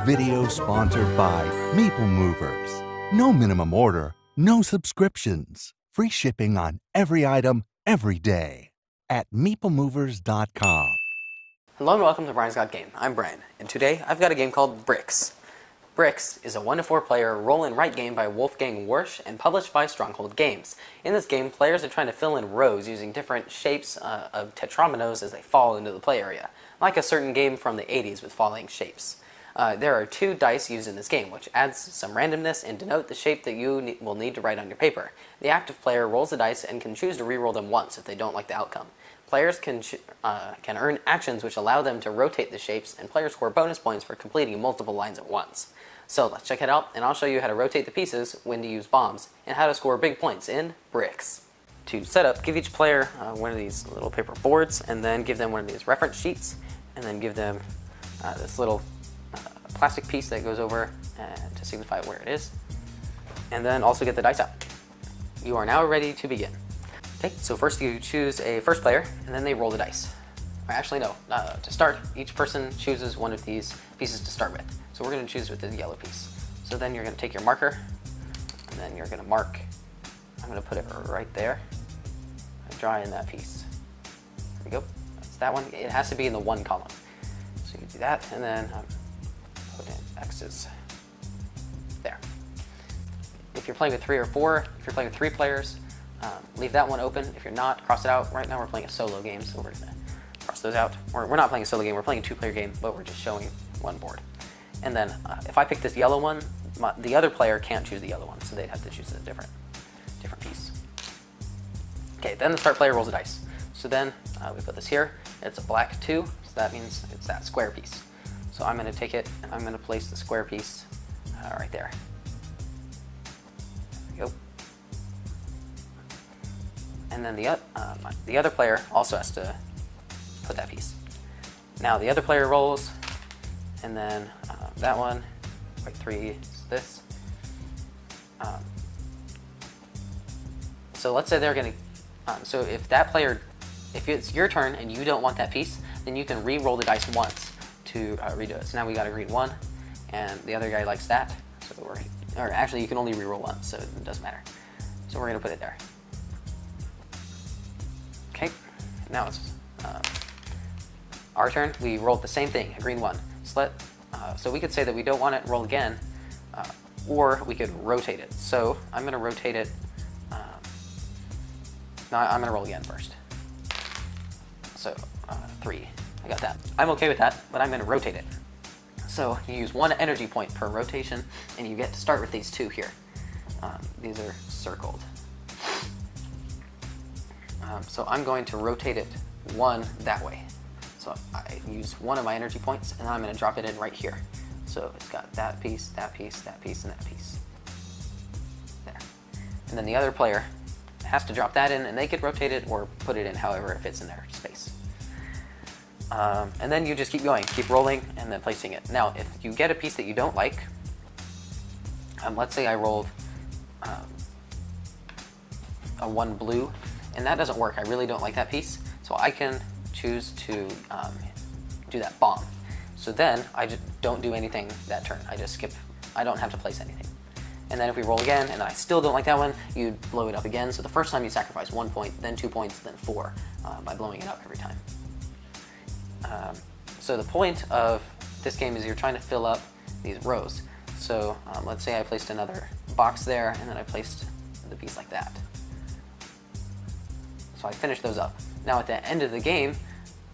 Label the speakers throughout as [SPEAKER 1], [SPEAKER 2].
[SPEAKER 1] video sponsored by Meeple Movers. No minimum order, no subscriptions. Free shipping on every item, every day. At meeplemovers.com.
[SPEAKER 2] Hello and welcome to Brian's Got Game. I'm Brian, and today I've got a game called Brikks. Brikks is a 1-to-4 player roll and write game by Wolfgang Warsch and published by Stronghold Games. In this game, players are trying to fill in rows using different shapes of tetrominoes as they fall into the play area, like a certain game from the 80s with falling shapes. There are 2 dice used in this game, which adds some randomness and denote the shape that you will need to write on your paper. The active player rolls the dice and can choose to re-roll them once if they don't like the outcome. Players can earn actions which allow them to rotate the shapes, and players score bonus points for completing multiple lines at once. So let's check it out, and I'll show you how to rotate the pieces, when to use bombs, and how to score big points in Brikks. To set up, give each player one of these little paper boards, and then give them one of these reference sheets, and then give them this little plastic piece that goes over to signify where it is, and then also get the dice out. You are now ready to begin. Okay, so first you choose a first player, and then they roll the dice. Or actually no, to start, each person chooses one of these pieces to start with. So we're going to choose with the yellow piece. So then you're going to take your marker, and then you're going to mark. I'm going to put it right there. I draw in that piece. There we go. That's that one. It has to be in the 1 column. So you do that, and then put in X's. There. If you're playing with 3 or 4, if you're playing with 3 players, leave that one open. If you're not, cross it out. Right now we're playing a solo game, so we're going to cross those out. Or we're not playing a solo game, we're playing a 2-player game, but we're just showing one board. And then if I pick this yellow one, the other player can't choose the yellow one, so they'd have to choose a different piece. Okay, then the start player rolls a dice. So then we put this here. It's a black 2, so that means it's that square piece. So I'm going to take it, and I'm going to place the square piece right there. There we go. And then the other player also has to put that piece. Now the other player rolls, and then that one, like 3 is this. So let's say they're going to, so if that player, if it's your turn and you don't want that piece, then you can re-roll the dice once to redo it. So now we got a green 1, and the other guy likes that. So or actually you can only re-roll once, so it doesn't matter. So we're going to put it there. Okay, now it's our turn. We rolled the same thing, a green 1. So we could say that we don't want it, roll again, or we could rotate it. So I'm going to rotate it. No, I'm going to roll again first. So 3, I got that. I'm okay with that, but I'm going to rotate it. So you use 1 energy point per rotation, and you get to start with these 2 here. These are circled. So I'm going to rotate it 1 that way. So I use 1 of my energy points, and then I'm going to drop it in right here. So it's got that piece, that piece, that piece, and that piece. There. And then the other player has to drop that in, and they could rotate it or put it in however it fits in their space. And then you just keep going, keep rolling, and then placing it. Now, if you get a piece that you don't like, let's say I rolled a 1 blue, and that doesn't work. I really don't like that piece, so I can choose to do that bomb. So then I just don't do anything that turn. I just skip. I don't have to place anything. And then if we roll again and I still don't like that one, you blow it up again. So the first time you sacrifice 1 point, then 2 points, then 4 by blowing it up every time. So the point of this game is you're trying to fill up these rows. So let's say I placed another box there, and then I placed the piece like that. So I finished those up. Now at the end of the game,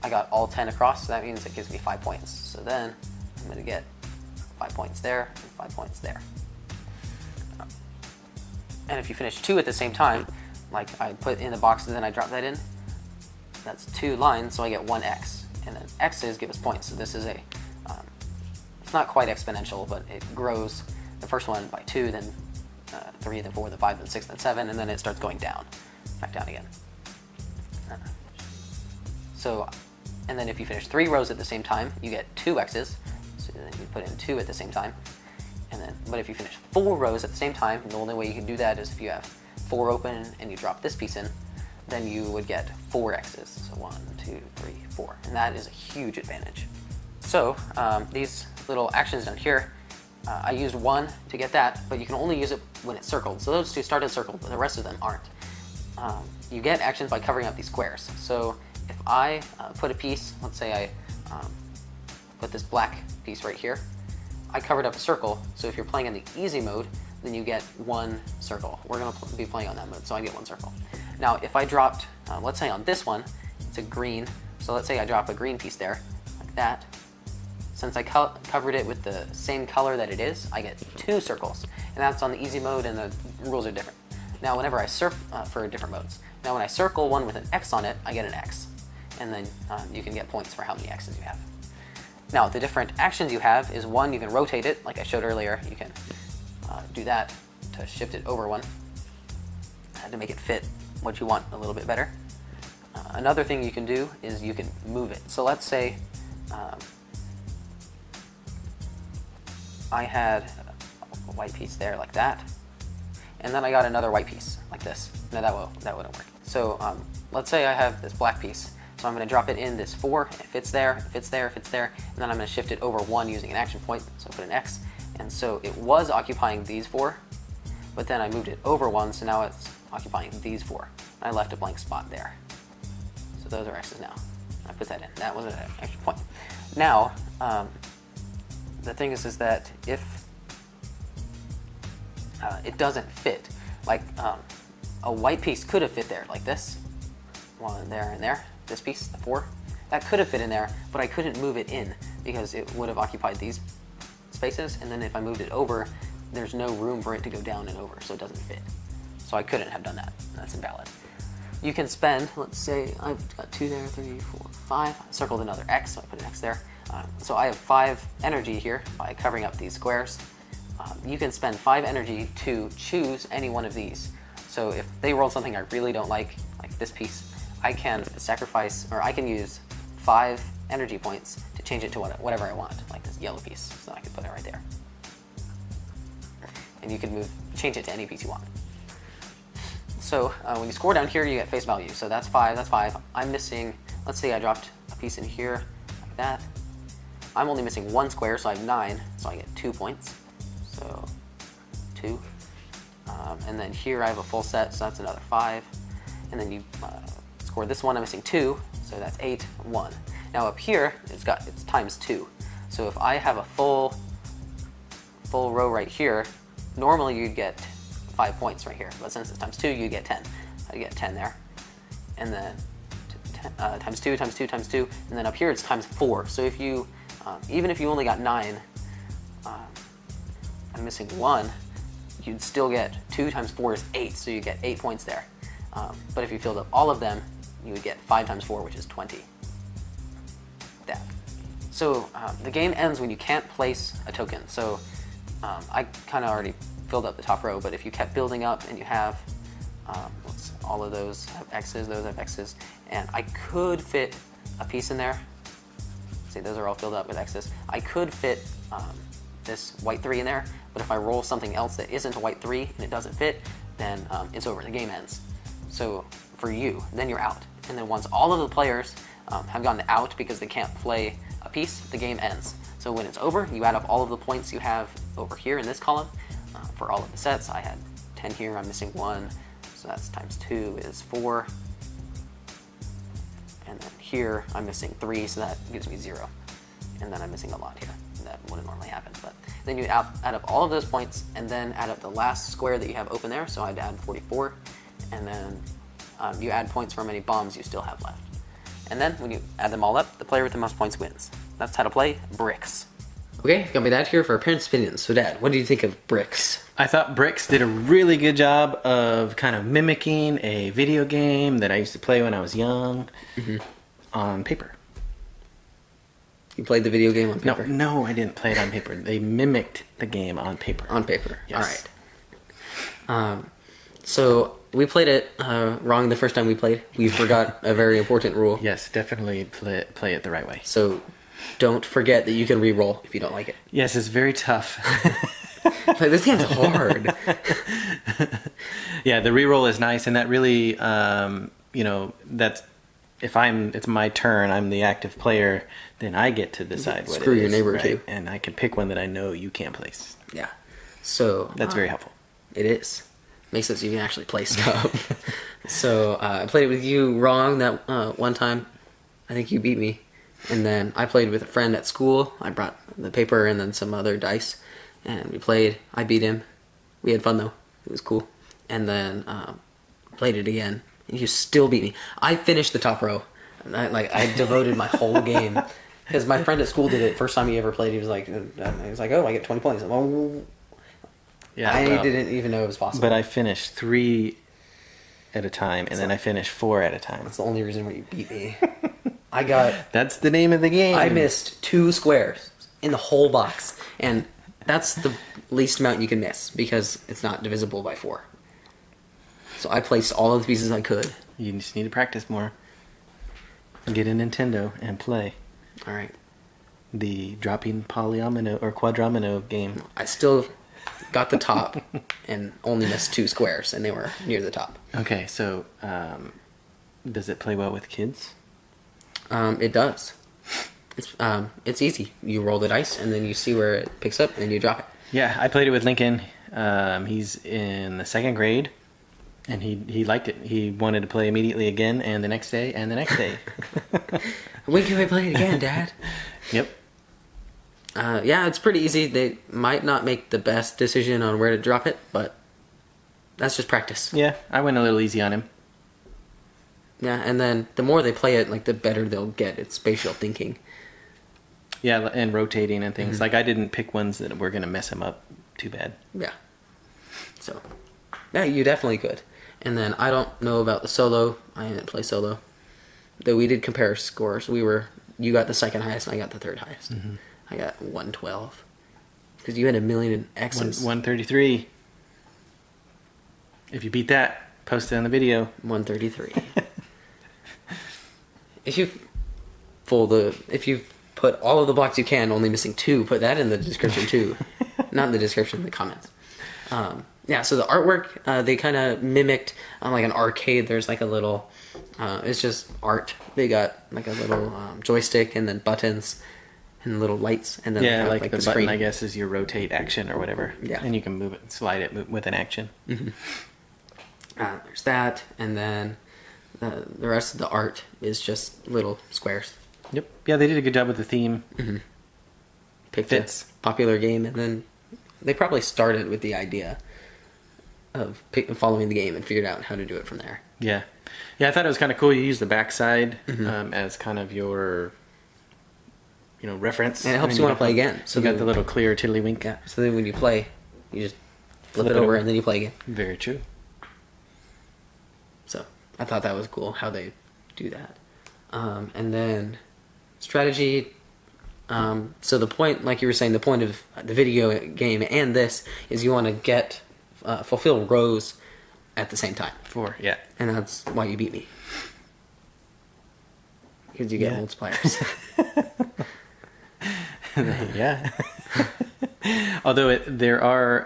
[SPEAKER 2] I got all 10 across, so that means it gives me 5 points. So then I'm going to get 5 points there and 5 points there. And if you finish 2 at the same time, like I put in the box and then I drop that in, that's 2 lines, so I get 1 X. And then X's give us points. So this is a, it's not quite exponential, but it grows the first one by 2, then 3, then 4, then 5, then 6, then 7, and then it starts going down, back down again. So, and then if you finish 3 rows at the same time, you get 2 X's. So then you put in 2 at the same time. And then, but if you finish 4 rows at the same time, the only way you can do that is if you have 4 open and you drop this piece in, then you would get 4 X's. So 1, 2, 3, 4. And that is a huge advantage. So these little actions down here. I used 1 to get that, but you can only use it when it's circled. So those 2 started circled, but the rest of them aren't. You get actions by covering up these squares. So if I put a piece, let's say I put this black piece right here, I covered up a circle, so if you're playing in the easy mode, then you get 1 circle. We're going to be playing on that mode, so I get 1 circle. Now, if I dropped, let's say on this one, it's a green, so let's say I drop a green piece there, like that. Since I covered it with the same color that it is, I get 2 circles, and that's on the easy mode, and the rules are different. Now, whenever I for different modes. Now, when I circle one with an X on it, I get an X, and then you can get points for how many X's you have. Now, the different actions you have is 1, you can rotate it, like I showed earlier. You can do that to shift it over 1 to make it fit what you want a little bit better. Another thing you can do is you can move it. So let's say I had a white piece there like that, and then I got another white piece like this. No, that wouldn't work. So let's say I have this black piece. So I'm going to drop it in this 4, if it's there, if it's there, if it's there, and then I'm going to shift it over 1 using an action point, so I put an X, and so it was occupying these 4, but then I moved it over 1, so now it's occupying these 4. And I left a blank spot there. So those are X's now. I put that in. That was an action point. Now, the thing is that if it doesn't fit, like a white piece could have fit there, like this, 1 there and there. This piece, the 4, that could have fit in there, but I couldn't move it in because it would have occupied these spaces, and then if I moved it over, there's no room for it to go down and over, so it doesn't fit. So I couldn't have done that. That's invalid. You can spend, let's say I've got 2 there, 3, 4, 5. I circled another X, so I put an X there. So I have 5 energy here by covering up these squares. You can spend 5 energy to choose any one of these. So if they rolled something I really don't like this piece, I can sacrifice, or I can use 5 energy points to change it to whatever I want, like this yellow piece, so I can put it right there. And you can change it to any piece you want. So when you score down here, you get face value. So that's 5, that's 5. I'm missing, let's say I dropped a piece in here, like that. I'm only missing 1 square, so I have 9, so I get 2 points. So 2. And then here I have a full set, so that's another 5. And then you score this one, I'm missing 2, so that's 8, 1. Now up here, it's times 2. So if I have a full row right here, normally you'd get 5 points right here, but since it's times 2, you get 10. I get 10 there. And then times 2, times 2, times 2, and then up here it's times 4. So if you, even if you only got 9, I'm missing 1, you'd still get 2 times 4 is 8, so you get 8 points there. But if you filled up all of them, you would get 5 times 4, which is 20. That. So the game ends when you can't place a token. So I kind of already filled up the top row, but if you kept building up and you have all of those have X's, those have X's, and I could fit a piece in there. See, those are all filled up with X's. I could fit this white 3 in there, but if I roll something else that isn't a white 3 and it doesn't fit, then it's over. The game ends. So for you, then you're out. And then once all of the players have gone out because they can't play a piece, the game ends. So when it's over, you add up all of the points you have over here in this column. For all of the sets, I had 10 here, I'm missing 1, so that's times 2 is 4. And then here, I'm missing 3, so that gives me 0. And then I'm missing a lot here. That wouldn't normally happen, but then you add up all of those points, and then add up the last square that you have open there, so I'd add 44, and then you add points for how many bombs you still have left. And then when you add them all up, the player with the most points wins. That's how to play Brikks. Okay, got my dad here for our parents' opinions. So Dad, what do you think of Brikks?
[SPEAKER 3] I thought Brikks did a really good job of kind of mimicking a video game that I used to play when I was young on paper.
[SPEAKER 2] You played the video game on paper?
[SPEAKER 3] No, I didn't play it on paper. They mimicked the game on paper.
[SPEAKER 2] On paper,
[SPEAKER 3] yes.
[SPEAKER 2] All right. So we played it wrong the first time we played. We forgot a very important rule.
[SPEAKER 3] Yes, definitely play it the right way.
[SPEAKER 2] So don't forget that you can re-roll if you don't like it.
[SPEAKER 3] Yes, it's very tough.
[SPEAKER 2] Like, this game's hard.
[SPEAKER 3] Yeah, the re-roll is nice, and that really, you know, that's it's my turn, I'm the active player, then I get to decide what
[SPEAKER 2] screw
[SPEAKER 3] it
[SPEAKER 2] your
[SPEAKER 3] is,
[SPEAKER 2] neighbor
[SPEAKER 3] right?
[SPEAKER 2] too.
[SPEAKER 3] And I can pick one that I know you can't place.
[SPEAKER 2] Yeah. So
[SPEAKER 3] That's very helpful.
[SPEAKER 2] It is. Makes it so you can actually play stuff. So I played it with you wrong that one time. I think you beat me. And then I played with a friend at school. I brought the paper and then some other dice. And we played. I beat him. We had fun though. It was cool. And then played it again. And you still beat me. I finished the top row. And I devoted my whole game. Because my friend at school did it. First time he ever played, he was like, oh, I get 20 points.
[SPEAKER 3] Yeah,
[SPEAKER 2] I didn't even know it was possible.
[SPEAKER 3] But I finished 3 at a time, and then I finished 4 at a time.
[SPEAKER 2] That's the only reason why you beat me.
[SPEAKER 3] That's the name of the game.
[SPEAKER 2] I missed 2 squares in the whole box. And that's the least amount you can miss, because it's not divisible by 4. So I placed all of the pieces I could.
[SPEAKER 3] You just need to practice more. Get a Nintendo and play.
[SPEAKER 2] Alright.
[SPEAKER 3] The dropping polyomino or quadromino game.
[SPEAKER 2] I still got the top and only missed 2 squares, and they were near the top.
[SPEAKER 3] Okay, so does it play well with kids?
[SPEAKER 2] It does. It's easy. You roll the dice, and then you see where it picks up, and you drop it.
[SPEAKER 3] Yeah, I played it with Lincoln. He's in the 2nd grade, and he liked it. He wanted to play immediately again, and the next day, and the next day.
[SPEAKER 2] When can we play it again, Dad?
[SPEAKER 3] Yep.
[SPEAKER 2] Yeah, it's pretty easy. They might not make the best decision on where to drop it, but that's just practice.
[SPEAKER 3] Yeah, I went a little easy on him.
[SPEAKER 2] Yeah, and then the more they play it, like, the better they'll get at spatial thinking.
[SPEAKER 3] Yeah, and rotating and things. Like, I didn't pick ones that were going to mess him up too bad.
[SPEAKER 2] Yeah. So, yeah, you definitely could. And then I don't know about the solo. I didn't play solo. Though we did compare scores. You got the 2nd highest, and I got the 3rd highest. I got 112. Because you had 1,000,000 X's.
[SPEAKER 3] 133. If you beat that, post it on the video.
[SPEAKER 2] 133. If you put all of the blocks you can, only missing 2, put that in the description too. Not in the description, in the comments. Yeah, so the artwork, they kind of mimicked, like an arcade, there's like a little, it's just art. They got like a little joystick and then buttons and little lights. And then
[SPEAKER 3] yeah, like the button,
[SPEAKER 2] screen.
[SPEAKER 3] I guess, is your rotate action or whatever.
[SPEAKER 2] Yeah.
[SPEAKER 3] And you can move it, slide it with an action.
[SPEAKER 2] There's that, and then the rest of the art is just little squares.
[SPEAKER 3] Yep. Yeah, they did a good job with the theme.
[SPEAKER 2] Picked
[SPEAKER 3] Fits.
[SPEAKER 2] a popular game, and then they probably started with the idea of following the game and figured out how to do it from there.
[SPEAKER 3] Yeah. Yeah, I thought it was kind of cool. You use the backside as kind of your, reference.
[SPEAKER 2] And it helps you want to play again.
[SPEAKER 3] So you got the little clear tiddlywink.
[SPEAKER 2] Yeah. So then when you play, you just flip it over and then you play again.
[SPEAKER 3] Very true.
[SPEAKER 2] So I thought that was cool how they do that. And then strategy. So the point, like you were saying, the point of the video game and this is you want to fulfill rows at the same time.
[SPEAKER 3] 4, yeah.
[SPEAKER 2] And that's why you beat me. Because you get multipliers.
[SPEAKER 3] Yeah. Although there are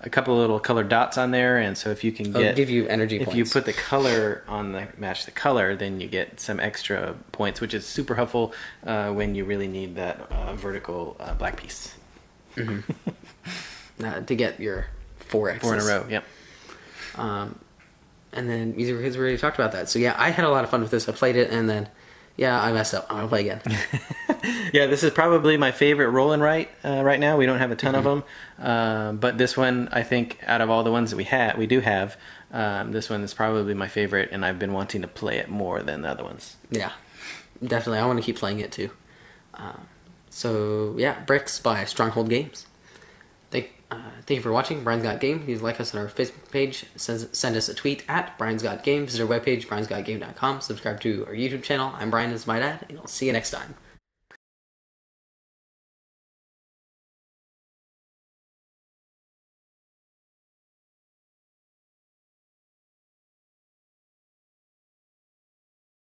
[SPEAKER 3] a couple of little colored dots on there, and so if you can
[SPEAKER 2] give you energy points.
[SPEAKER 3] If you put the color on match the color, then you get some extra points, which is super helpful when you really need that vertical black piece.
[SPEAKER 2] To get your 4 X's.
[SPEAKER 3] 4 in a row, yep.
[SPEAKER 2] And then we already talked about that. So yeah, I had a lot of fun with this. I played it, and then I messed up. I'm gonna play again.
[SPEAKER 3] Yeah, this is probably my favorite roll and write right now. We don't have a ton of them, but this one, I think, out of all the ones that we do have, this one is probably my favorite, and I've been wanting to play it more than the other ones. Yeah,
[SPEAKER 2] definitely. I want to keep playing it too. So yeah, Brikks by Stronghold Games. Thank you for watching. Brian's Got Game. Please like us on our Facebook page. Send us a tweet at Brian's Got Game. Visit our webpage, briansgotgame.com. Subscribe to our YouTube channel. I'm Brian, this is my dad, and I'll see you next time.